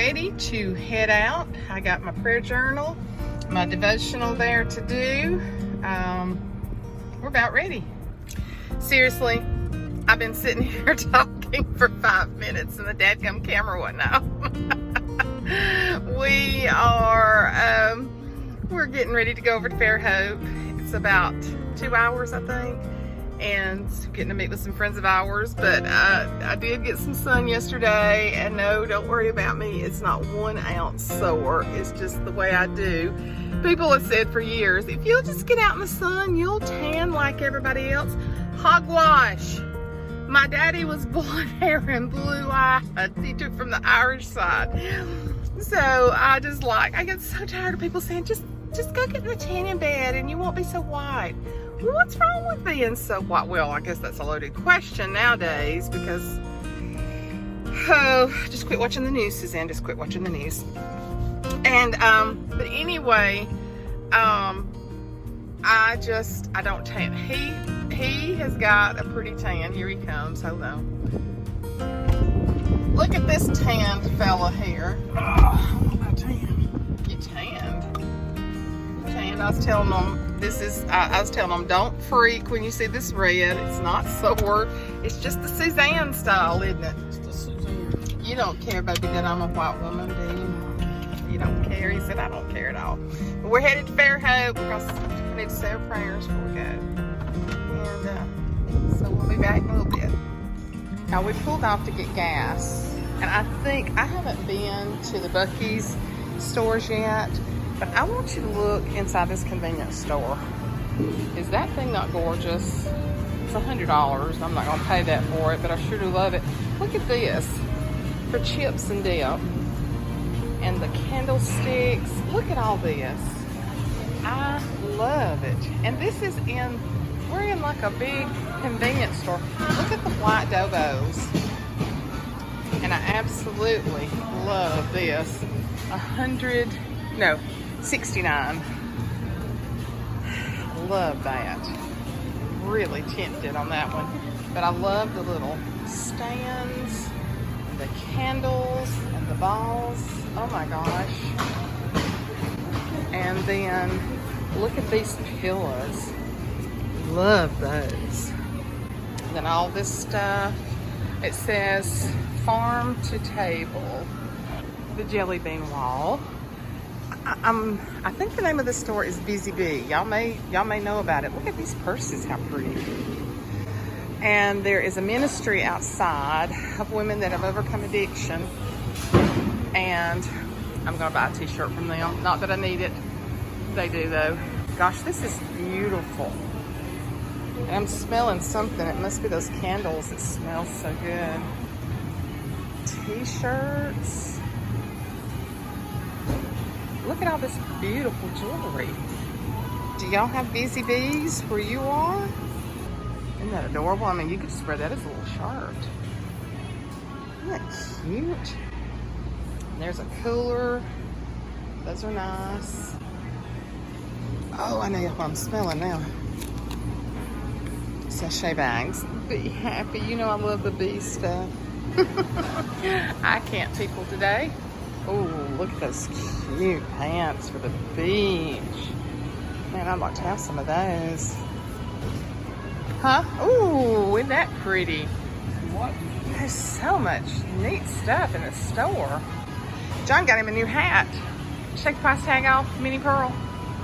ready to head out. I got my prayer journal, my devotional there to do. We're about ready. Seriously, I've been sitting here talking for 5 minutes and the dadgum camera wasn't out. We're getting ready to go over to Fairhope. It's about 2 hours, I think, and getting to meet with some friends of ours. But I did get some sun yesterday, and no, don't worry about me. It's not 1 ounce sore. It's just the way I do. People have said for years, if you'll just get out in the sun, you'll tan like everybody else. Hogwash. My daddy was blonde hair and blue eyed. He took from the Irish side. So I get so tired of people saying, just go get in the tanning bed and you won't be so white. Well, what's wrong with being so white? Well, I guess that's a loaded question nowadays because, just quit watching the news, Suzanne, just quit watching the news. And, but anyway, I don't tan. He has got a pretty tan. Here he comes, hold on. Look at this tanned fella here. Oh, I tanned. You tanned? You tanned. I was telling them, don't freak when you see this red. It's not sore. It's just the Suzanne style, isn't it? It's the Suzanne. You don't care, baby, that I'm a white woman, do you? You don't care? He said, I don't care at all. But we're headed to Fairhope because we need to say our prayers before we go. And so we'll be back in a little bit. Now we pulled off to get gas, and I haven't been to the Buc-ee's stores yet, but I want you to look inside this convenience store. Is that thing not gorgeous? It's $100. I'm not gonna pay that for it, but I sure do love it. Look at this, for chips and dip, and the candlesticks. Look at all this. I love it. And this is we're in like a big convenience store. Look at the white Dobos. And I absolutely love this. 69. Love that. Really tempted on that one. But I love the little stands, the candles, and the balls. Oh my gosh. And then look at these pillows. Love those. And then all this stuff. It says farm to table. The jelly bean wall. I think the name of the store is Busy Bee. Y'all may know about it. Look at these purses, how pretty. And there is a ministry outside of women that have overcome addiction. And I'm gonna buy a t-shirt from them. Not that I need it. They do though. Gosh, this is beautiful. And I'm smelling something. It must be those candles. It smells so good. T-shirts. Look at all this beautiful jewelry. Do y'all have Busy Bees where you are? Isn't that adorable? I mean, you could just wear that as a little shirt. Isn't that cute? And there's a cooler. Those are nice. Oh, I know what I'm smelling now. Sachet bags. Be happy. You know I love the bee stuff. I can't people today. Oh, look at those cute pants for the beach. Man, I'd like to have some of those. Huh? Ooh, isn't that pretty? What? There's so much neat stuff in the store. John got him a new hat. Take the price tag off, Mini Pearl.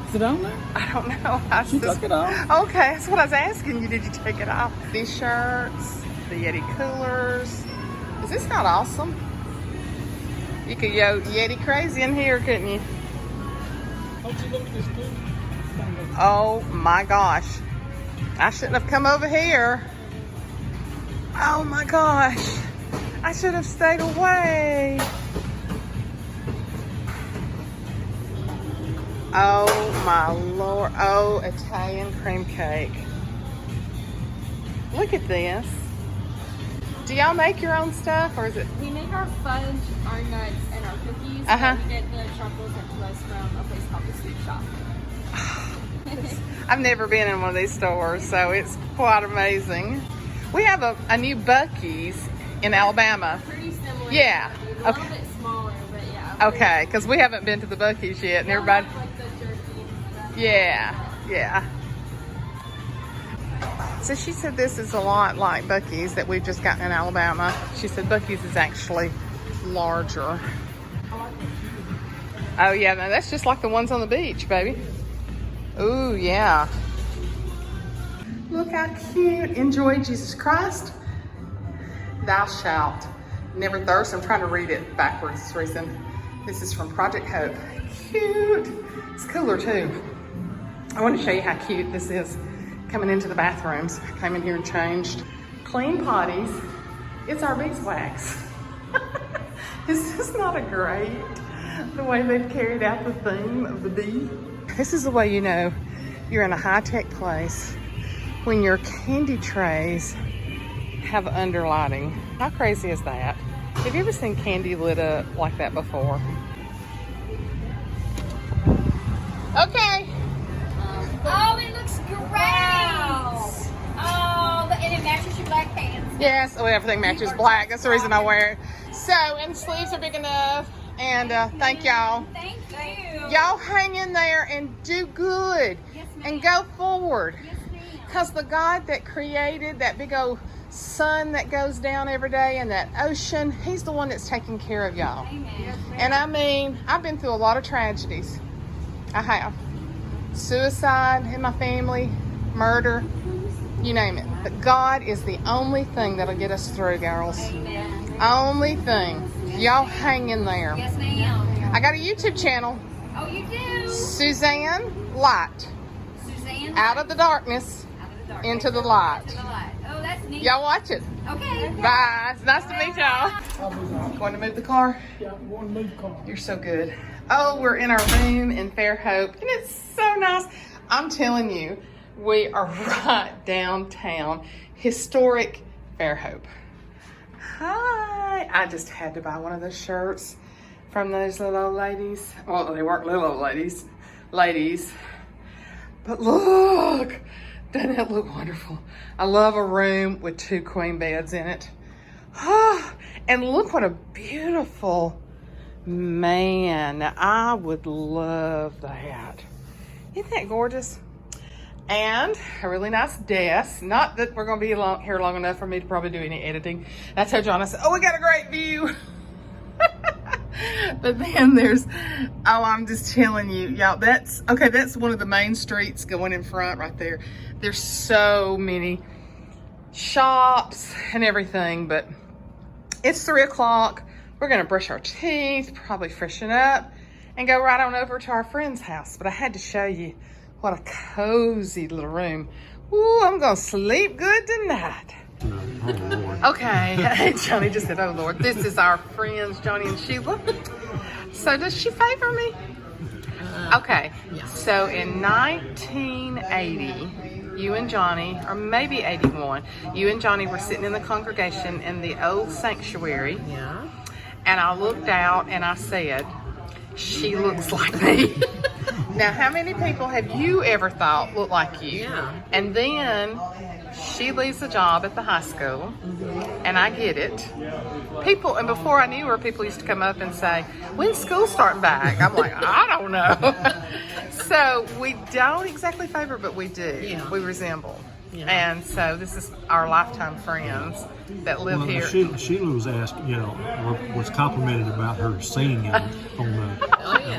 Is it on there? I don't know. You took it off. Okay, that's what I was asking you. Did you take it off? These shirts, the Yeti coolers. Is this not awesome? You could go Yeti crazy in here, couldn't you? Oh my gosh. I shouldn't have come over here. Oh my gosh. I should have stayed away. Oh my Lord. Oh, Italian cream cake. Look at this. Do y'all make your own stuff, or is it? We make our fudge, our nuts, and our cookies. And we get the truffles and plus from a place called the Sweet Shop. I've never been in one of these stores, so it's quite amazing. We have a new Buc-ee's in Alabama. Pretty similar. Yeah. A little bit smaller, but yeah. Okay, because we haven't been to the Buc-ee's yet, and everybody. Like the jerky and stuff. Yeah. So she said this is a lot like Buc-ee's that we've just gotten in Alabama. She said Buc-ee's is actually larger. Oh yeah, no, that's just like the ones on the beach, baby. Ooh, yeah. Look how cute. Enjoy Jesus Christ. Thou shalt never thirst. I'm trying to read it backwards, reason. This is from Project Hope. Cute. It's cooler too. I want to show you how cute this is. Coming into the bathrooms. I came in here and changed. Clean potties. It's our beeswax. Is this not a great, the way they've carried out the theme of the bee? This is the way you know you're in a high-tech place when your candy trays have underlighting. How crazy is that? Have you ever seen candy lit up like that before? Okay. Oh, it looks great! Wow. Oh, and it matches your black pants. Yes, oh, everything matches black. That's the reason I wear it. So, and the sleeves are big enough. And thank y'all. Thank you. Y'all hang in there and do good. Yes, ma'am. And go forward. Yes, ma'am. Because the God that created that big old sun that goes down every day and that ocean, he's the one that's taking care of y'all. Amen. And I mean, I've been through a lot of tragedies. I have. Suicide in my family, murder, you name it. But God is the only thing that'll get us through, girls. Amen. Only thing. Y'all hang in there. Yes, ma'am. I got a YouTube channel, Oh, you do? Suzanne Light. Suzanne? Out of the darkness, Out of the dark. into the light. Into the light. Oh, that's neat. Y'all watch it. Okay. Bye. It's nice to meet y'all. Going to move the car? Yeah, I'm going to move the car. You're so good. Oh, we're in our room in Fairhope, and it's so nice. I'm telling you, we are right downtown, historic Fairhope. Hi. I just had to buy one of those shirts from those little old ladies. Well, they weren't little old ladies. But look, doesn't that look wonderful? I love a room with 2 queen beds in it. And look what a beautiful man. I would love that. Isn't that gorgeous? And a really nice desk. Not that we're going to be here long enough for me to probably do any editing. I told John, I said, oh, we got a great view. But then there's, oh, I'm just telling you, y'all, that's one of the main streets going in front right there. There's so many shops and everything, but it's 3 o'clock. We're going to brush our teeth, probably freshen up, and go right on over to our friend's house. But I had to show you what a cozy little room. Ooh, I'm going to sleep good tonight. Okay, Johnny just said, oh Lord, this is our friends, Johnny and Sheila. So does she favor me? Okay, so in 1980, you and Johnny, or maybe 81, you and Johnny were sitting in the congregation in the old sanctuary. Yeah. And I looked out and I said, she looks like me. Now, how many people have you ever thought look like you? Yeah. And then she leaves a job at the high school, and I get it. People, and before I knew her, people used to come up and say, when's school starting back? I'm like, I don't know. So we don't exactly favor, but we do. Yeah. We resemble. Yeah. And so this is our lifetime friends that live here. Sheila was asked, was complimented about her singing on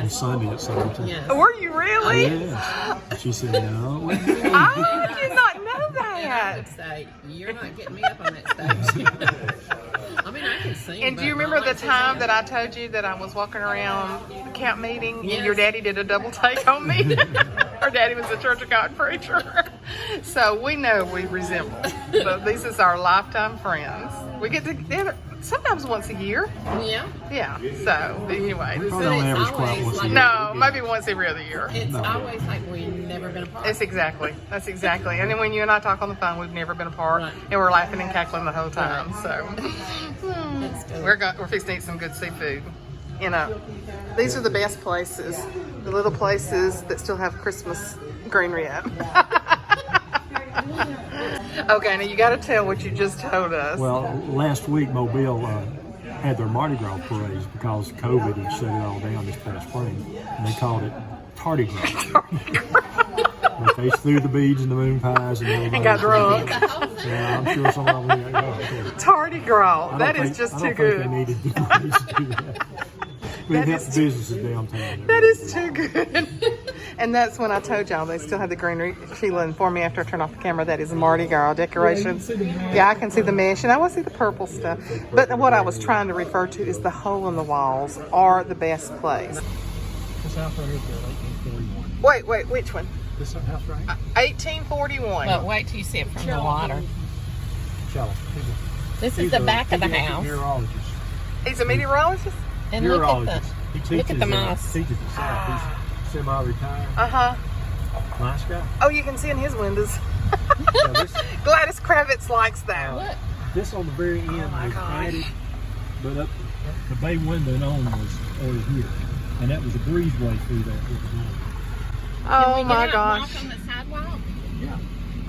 Sunday at Summerton. Yes. Were you really? Yes. She said, no. I did not know that. I would say, you're not getting me up on that stage. I mean, I can sing. And do you remember the time that I told you that I was walking around the camp meeting and your daddy did a double take on me? Our daddy was a Church of God preacher. So we know we resemble. So this is our lifetime friends. We get together sometimes once a year. Yeah. Yeah. So anyway, this Probably on is average quite once a year. no, maybe once every other year. It's always like we've never been apart. That's exactly. And then when you and I talk on the phone, we've never been apart, Right. and we're laughing and cackling the whole time. So That's good. we're fixing to eat some good seafood. These are the best places, the little places that still have Christmas greenery up. Okay, now you got to tell what you just told us. Well, last week Mobile had their Mardi Gras parades because COVID had shut it all down this past spring, and they called it Tardy Gras. But they threw the beads and the moon pies and got drunk. Yeah, I'm sure some of them got Tardy Gras. That is just too good. I don't think they needed the parades to do that. We help the businesses downtown. That is too good. And that's when I told y'all they still have the greenery. Sheila informed me after I turned off the camera that is Mardi Gras decorations. Yeah, I can see the mesh, and I want to see the purple stuff. But what I was trying to refer to is the hole in the walls are the best place. This house right here is built 1841. Wait, which one? This house right here? 1841. But wait till you see it from the water. Shallow. This is the back of the house. Meteorologist. He's a meteorologist? And look at Meteorologist. He teaches look at the moss. Teaches the South. He's semi-retired. Uh-huh. Nice guy. Oh, you can see in his windows. Yeah, this, Gladys Kravitz likes that. Look. this on the very end was added, but up the bay window and on was over here, and that was a breezeway through there. Oh my gosh. Walk on the sidewalk? Yeah.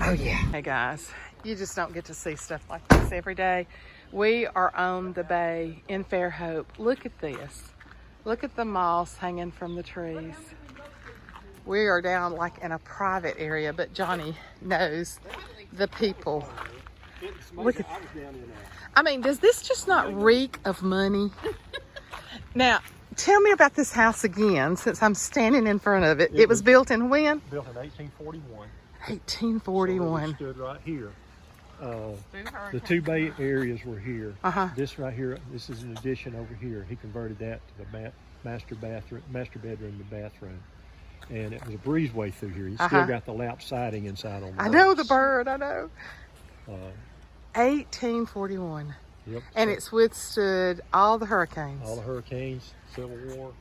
Oh yeah. Hey guys, you just don't get to see stuff like this every day. We are on the bay in Fairhope. Look at this. Look at the moss hanging from the trees. We are down like in a private area, but Johnny knows the people. Look at, I mean, does this just not reek of money? Now, tell me about this house again, since I'm standing in front of it. It was built in when? Built in 1841. 1841. So it stood right here. The two bay areas were here. This right here, this is an addition over here. He converted that to the master bedroom and bathroom. And it was a breezeway through here. He's still got the lap siding inside on the I know walls. the bird, I know. 1841. Yep. And it's withstood all the hurricanes. All the hurricanes, Civil War.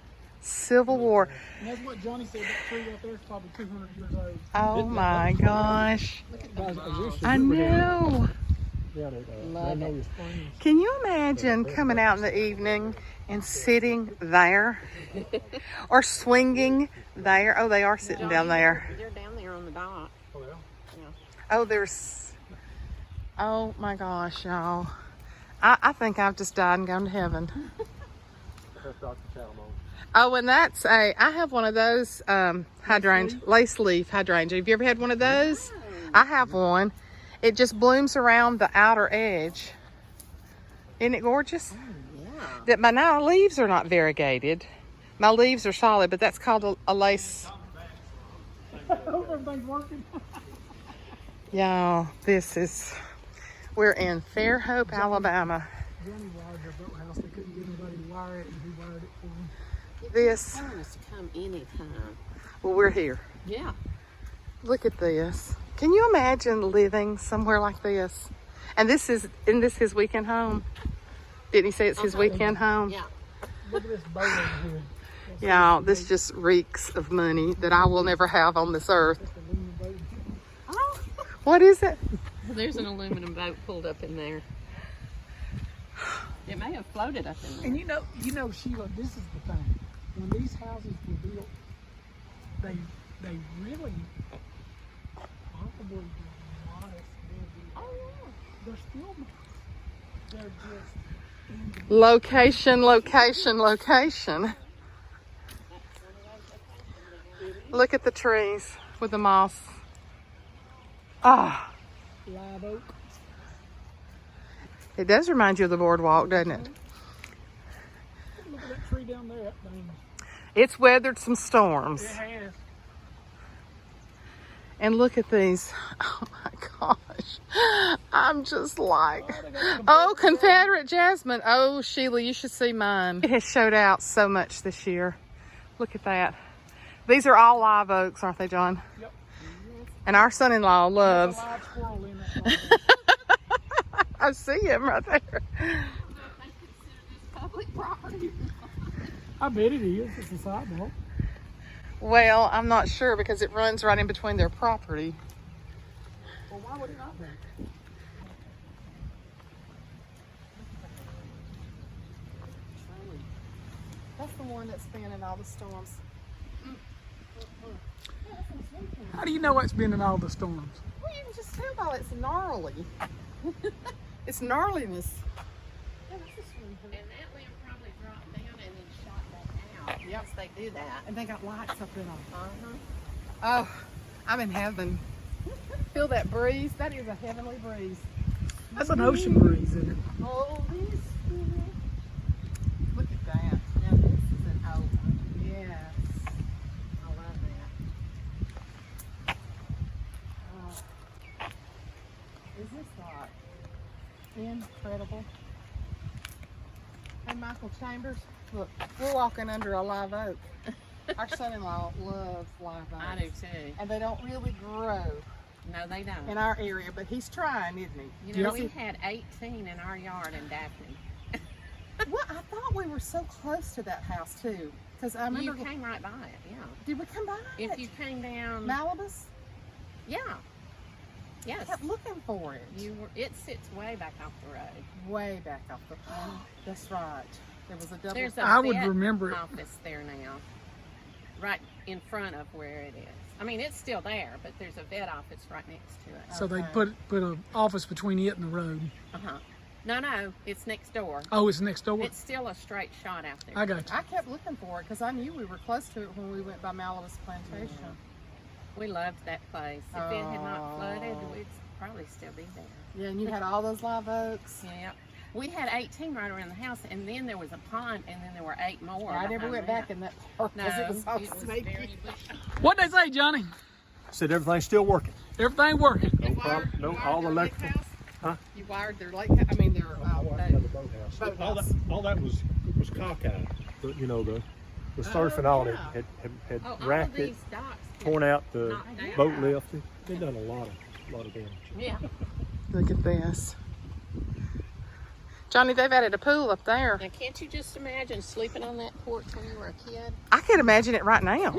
Civil War. And that's what Johnny said, that tree right there is probably 200 years old. Oh my gosh. I know. Down at Magnolia Springs. Can you imagine coming out in the evening and sitting there? Or swinging there? Oh, they are sitting down there. They're down there on the dock. Oh, yeah. Oh, there's... Oh my gosh, y'all. I think I've just died and gone to heaven. That's Dr. Chalamon. Oh, and that's I have one of those hydrangea, lace leaf hydrangea. Have you ever had one of those? I have one. It just blooms around the outer edge. Isn't it gorgeous? That my now leaves are not variegated. My leaves are solid, but that's called a lace. I hope everything's working. Y'all, we're in Fairhope, Alabama. Johnny wired their boathouse. They couldn't get anybody to wire it, and he wired it for them. This, I want us to come anytime. well, we're here. Yeah. Look at this. Can you imagine living somewhere like this? And this is his weekend home? Didn't he say it's his weekend home? Yeah. Look at this boat over here. Y'all, this just reeks of money that I will never have on this earth. That's a aluminum boat. Oh, What is it? there's an aluminum boat pulled up in there. It may have floated up in there. And you know, Sheila, this is the thing. When these houses were built, they really probably were modest. They're still modest. They're just Location, location, location. Look at the trees with the moss. Ah, live oak. it does remind you of the boardwalk, doesn't it? Look at that tree down there. That thing. It's weathered some storms. It has. And look at these. Oh my gosh. I'm just like, oh, Confederate jasmine. Oh, Sheila, you should see mine. It has showed out so much this year. Look at that. These are all live oaks, aren't they, John? Yep. And our son-in-law loves. There's a live squirrel in that. I see him right there. Public property. I bet it is. It's a sidewalk. Well, I'm not sure because it runs right in between their property. Well, why would it not be? That's the one that's been in all the storms. How do you know it's been in all the storms? Well, you can just tell by it's gnarly. It's gnarliness. Yeah, that's a And that limb probably dropped down and then shot back out. Yep. Yes, they do that. And they got lights up in them. Uh-huh. Oh, I'm in heaven. Feel that breeze? That is a heavenly breeze. That's an ocean breeze, isn't it? Holy Spirit. Look at that. Now this is an old one. Yes. I love that. Oh. Is this like incredible? Hey, Michael Chambers, look, we're walking under a live oak. Our son-in-law loves live oaks. I do too. And they don't really grow No, they don't. in our area, but he's trying, isn't he? You know, Yep. we had 18 in our yard in Daphne. Well, I thought we were so close to that house too, because I You remember. came right by it, yeah. Did we come by If it? you came down, Malibus? yeah. I Yes. kept looking for it. It sits way back off the road. Way back off the. That's right. There was a double. There's a I would vet remember it. office there now, right in front of where it is. I mean, it's still there, but there's a vet office right next to it. So they Okay. put an office between it and the road. Uh-huh. No, it's next door. Oh, it's next door. It's still a straight shot out there. I got you. I kept looking for it because I knew we were close to it when we went by Malibus Plantation. We loved that place. If it had not flooded, Oh. we'd probably still be there. Yeah, and you had all those live oaks. Yeah. We had 18 right around the house, and then there was a pond, and then there were 8 more. I never behind went that. back in that park No, because it was so it was snaky. very bushy. What'd they say, Johnny? Said everything's still working. Everything working. No problem. No, all their lake electrical. house? Huh? You wired their lake house? I mean, their Boathouse. Boathouse. All that was cockeyed. You know, the surfing on it had Oh, all of racked it, these docks. torn out the Knocked down. boat lift. They've done a lot of damage. Yeah. Look at this. Johnny, they've added a pool up there. Now, can't you just imagine sleeping on that porch when you were a kid? I can imagine it right now.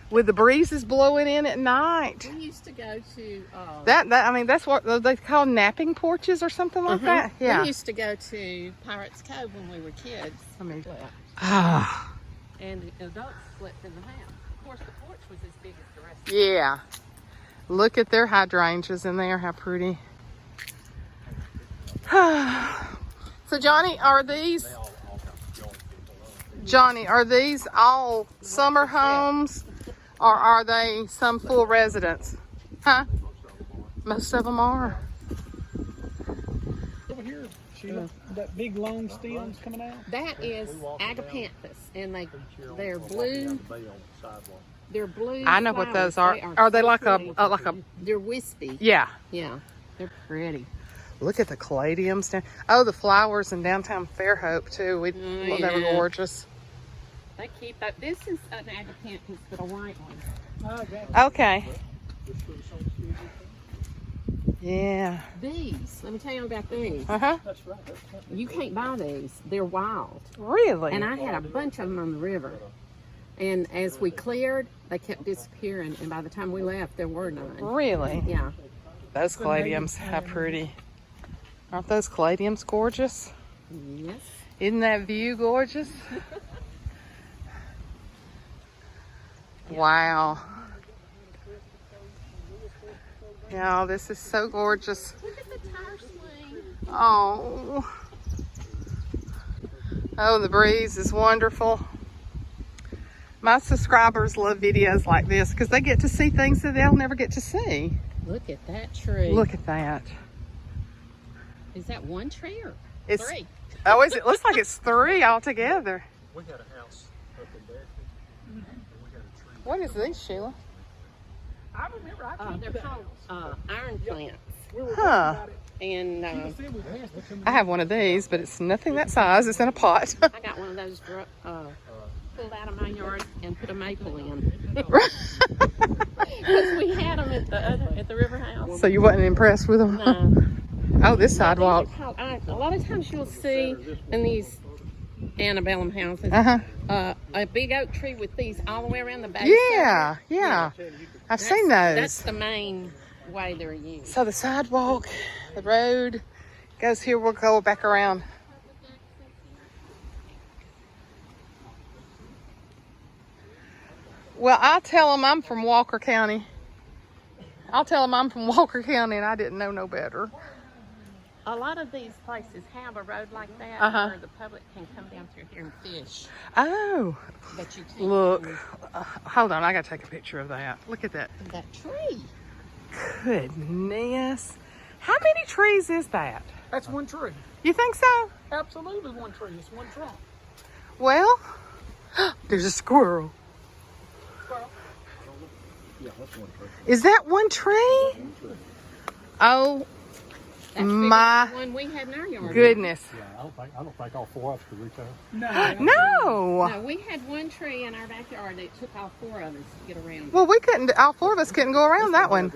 With the breezes blowing in at night. We used to go to. That I mean, that's what they call napping porches or something like that. Yeah. We used to go to Pirates Cove when we were kids. I mean, Well, and adults slept in the house. Of course, the porch was as big as the rest of yeah. Look at their hydrangeas in there. How pretty. So, Johnny, are these all summer homes, or are they some full residents? Huh? Most of them are. Over here, Sheila, that big long stem's coming out. That is agapanthus, and they're blue. They're blue. I know what flowers. those are. They Are they so like pretty. a? They're wispy. Yeah. Yeah, they're pretty. Look at the caladiums down. Oh, the flowers in downtown Fairhope too. They were yeah. gorgeous. They keep that. This is an agapanthus, but a white one. I got it. Okay. Yeah. These, let me tell you about these. Uh-huh. That's right. You can't buy these. They're wild. Really? And I had a bunch of them on the river. And as we cleared, they kept disappearing. And by the time we left, there were none. Really? Yeah. Those caladiums, how pretty. Aren't those caladiums gorgeous? Yes. Isn't that view gorgeous? Wow. Yeah, this is so gorgeous. Look at the tire swing. Oh. Oh, the breeze is wonderful. My subscribers love videos like this because they get to see things that they'll never get to see. Look at that tree. Look at that. Is that one tree or It's, three? oh, it looks like it's 3 altogether. We got a house up in Daphne, and we got a tree. What is this, Sheila? I remember. I came They're to that called house. iron plants. We were Huh. talking about it. And She said we passed it coming I have one of these, but it's nothing that size. It's in a pot. I got one of those pulled out of my yard and put a maple in. Because we had them at the river house. So you wasn't impressed with them? No. Oh, this sidewalk. A lot of times you'll see in these antebellum houses Uh-huh. a big oak tree with these all the way around the base. Yeah, yeah. I've seen those. That's the main way they're used. So the sidewalk, the road goes here. We'll go back around. Well, I'll tell them I'm from Walker County. I'll tell them I'm from Walker County and I didn't know no better. A lot of these places have a road like that where the public can come down through here and fish. Oh, But you can't. look. Hold on, I gotta take a picture of that. Look at that. That tree. Goodness. How many trees is that? That's one tree. You think so? Absolutely one tree. It's one trunk. Well, there's a squirrel. Yeah, that's one tree. Is that one tree? Oh, That's my the one we had in our yard. goodness. Yeah, I don't think all four of us could reach out. No. No, we had one tree in our backyard that took all 4 of us to get around. Well, we couldn't, all 4 of us couldn't go around that one.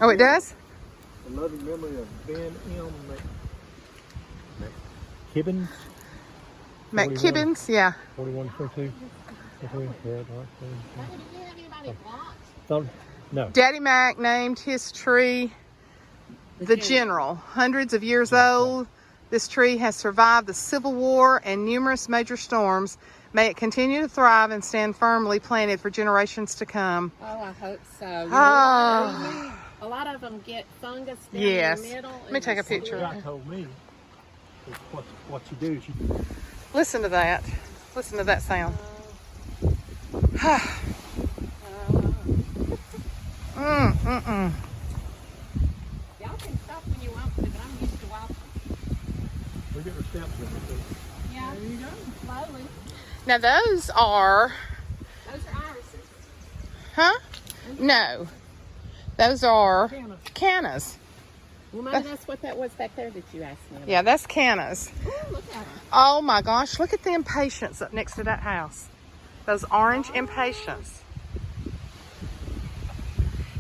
Oh, it does? A loving memory of Ben M. McKibbins. McKibbins, yeah. 4122. Do you have anybody blocked? No. Daddy Mac named his tree the General. Hundreds of years old, this tree has survived the Civil War and numerous major storms. May it continue to thrive and stand firmly planted for generations to come. Oh, I hope so. Oh. A lot of them get fungus down Yes. in the middle. Let me take a picture. The guy told me what you do is you Listen to that. Listen to that sound. Mm-mm-mm. Y'all can stop when you want to, but I'm used to walking. we get our steps in it. Yeah. There you go. Slowly. Now those are, Those are irises. huh? No. Those are cannas. Well, maybe that's what that was back there that you asked me about. Yeah, that's cannas. Ooh, look at them. Oh my gosh, look at the impatiens up next to that house. Those orange impatiens.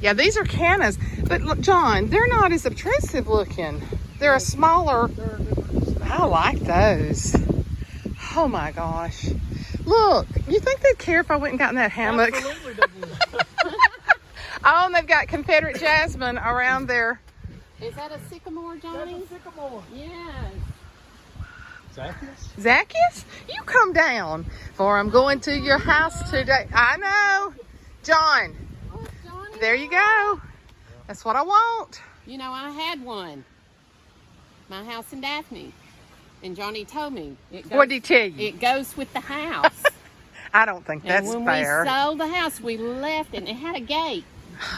Yeah, these are cannas. But look, John, they're not as obtrusive looking. They're a smaller. I like those. Oh my gosh. Look, you think they'd care if I went and got in that hammock? Absolutely they would. Oh, and they've got Confederate jasmine around there. Is that a sycamore, Johnny? That's a sycamore. Yes. Zacchaeus? Zacchaeus, you come down, for I'm going to your house today. I know. John, Oh, Johnny. there you go. That's what I want. You know, I had one. My house in Daphne. And Johnny told me. What did he tell you? It goes with the house. I don't think that's and when fair. we sold the house, we left it. And it had a gate.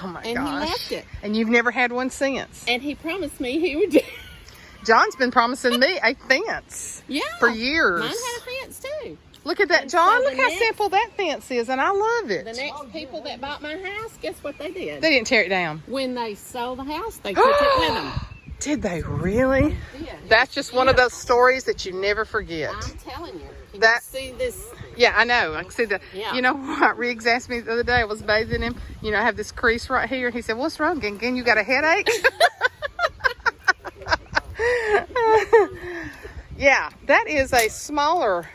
Oh my And gosh. he left it. And you've never had one since. And he promised me he would do. John's been promising me a fence Yeah. for years. Mine had a fence too. Look at that, And John. so Look the how next- simple that fence is, and I love it. The next people that bought my house, guess what they did? They didn't tear it down. When they sold the house, they took it with them. Did they really? Yeah. That's just one of those stories that you never forget. I'm telling you. Can That- you see this? Yeah, I know. I can see that. Yeah. You know what? Riggs asked me the other day. I was bathing him. You know, I have this crease right here. He said, "What's wrong, Gang? You got a headache?" Yeah, that is a smaller.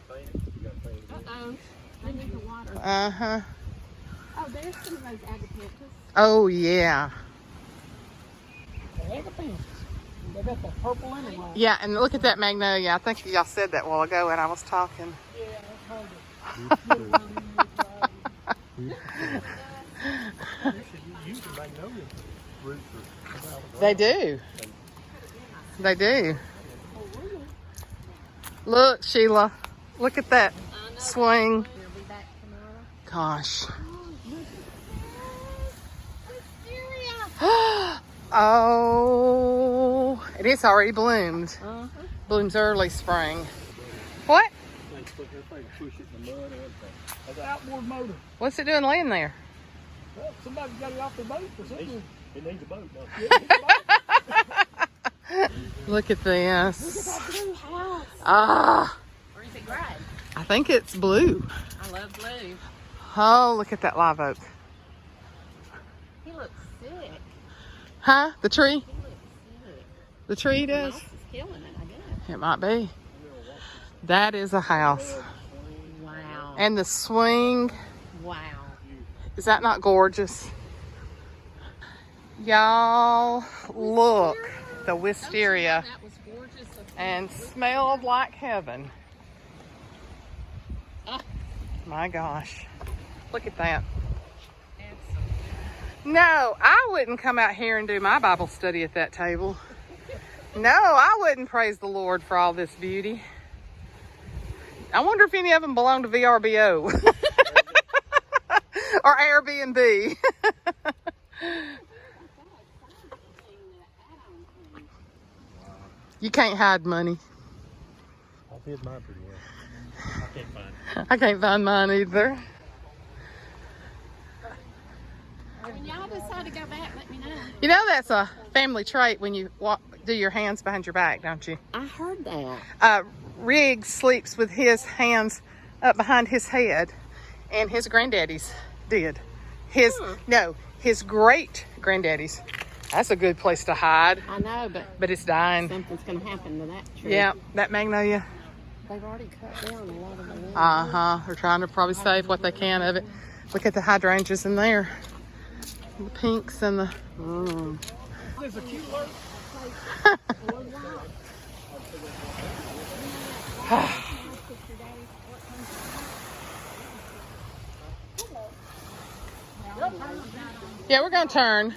Uh-oh. I need the water. Uh-huh. Oh, there's some of those agapanthus. Oh, yeah. The agapanthus. They got the purple anyway. Yeah, and look at that magnolia. I think y'all said that a while ago when I was talking. Yeah, that's hard. They do. They do. Look, Sheila. Look at that swing. We'll be back tomorrow. Gosh. Wisteria. Oh, it is already bloomed. Uh-huh. Blooms early spring. What? That's an outboard motor. What's it doing laying there? Well, somebody got it off the boat or something. It needs a boat, though. Look at this. That blue house. Ah, Or is it gray? I think it's blue. I love blue. Oh, look at that live oak. He looks sick. Huh? The tree? He looks sick. The tree The does? mouse is killing it, I guess. It might be. That is a house. Wow. And the swing. Wow. Is that not gorgeous? Y'all, look. The wisteria. That was gorgeous. And smelled like heaven. Ah. My gosh. Look at that. No, I wouldn't come out here and do my Bible study at that table. No, I wouldn't praise the Lord for all this beauty. I wonder if any of them belong to VRBO or Airbnb. You can't hide money. I'll hid mine pretty well. I can't find it. I can't find mine either. When y'all decide to go back, let me know. You know that's a family trait when you do your hands behind your back, don't you? I heard that. Riggs sleeps with his hands up behind his head, and his granddaddies did. His great granddaddies. That's a good place to hide. I know, But it's dying. something's going to happen to that tree. Yeah, that magnolia. They've already cut down a lot of the wood. Uh-huh. They're trying to probably save what they can of it. Look at the hydrangeas in there. The pinks and the... There's a cute lurk. Yeah, we're going to turn.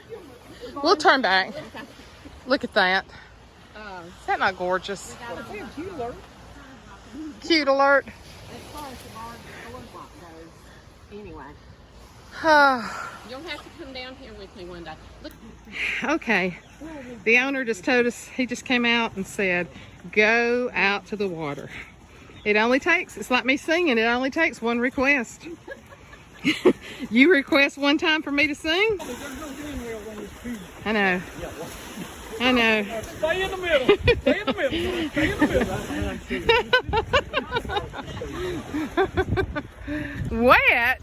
We'll turn back. Look at that. Is that not gorgeous? Cute lurk. Cute alert. As far as the boardwalk goes, anyway. You'll have to come down here with me one day. Look. Okay. The owner just told us, he just came out and said, go out to the water. It only takes, it's like me singing, it only takes one request. You request one time for me to sing? I know. I know. Stay in the middle. Stay in the middle. Stay in the middle. Wet?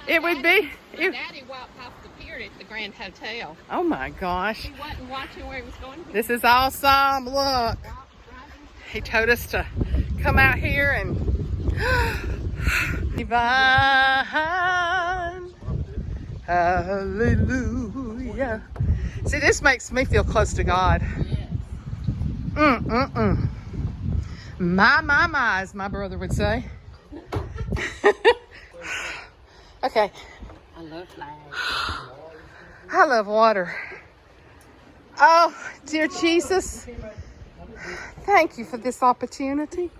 It would be. Daddy walked off the pier at the Grand Hotel. Oh my gosh. He wasn't watching where he was going. This is awesome. Look. He told us to come out here and divine. Hallelujah. See, this makes me feel close to God. My, as my brother would say. Okay. I love flags. I love water. Oh, dear Jesus. Thank you for this opportunity.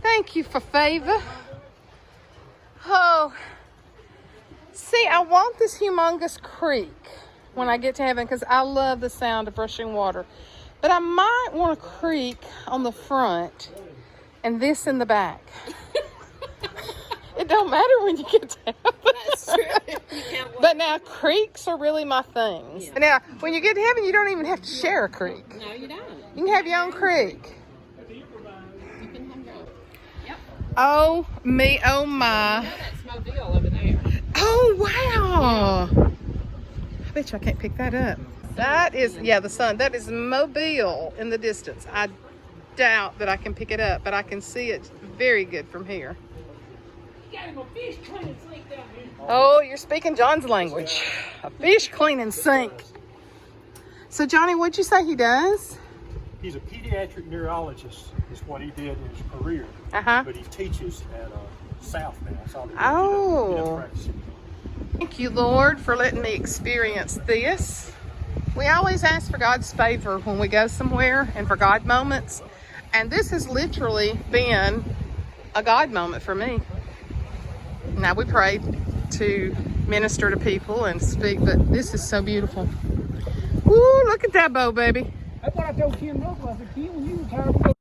Thank you for favor. Oh. See, I want this humongous creek when I get to heaven because I love the sound of rushing water. But I might want a creek on the front and this in the back. It don't matter when you get to heaven. That's true. But now creeks are really my things. Yeah. Now, when you get to heaven, you don't even have to share a creek. No, you don't. You can have your own creek. You can have your own. Yep. Oh, me, oh my. That's Mobile over there. Oh, wow. I bet you I can't pick that up. That is, yeah, the sun. That is Mobile in the distance. I doubt that I can pick it up, but I can see it very good from here. Oh, you're speaking John's language. A fish cleaning sink. So, Johnny, what'd you say he does? He's a pediatric neurologist, is what he did in his career. But he teaches at South now. That's all he does. Thank you, Lord, for letting me experience this. We always ask for God's favor when we go somewhere and for God moments. And this has literally been a God moment for me. Now, we prayed to minister to people and speak, but this is so beautiful. Ooh, look at that bow, baby. That's what I told Kim Russell. I said, Kim, when you retire,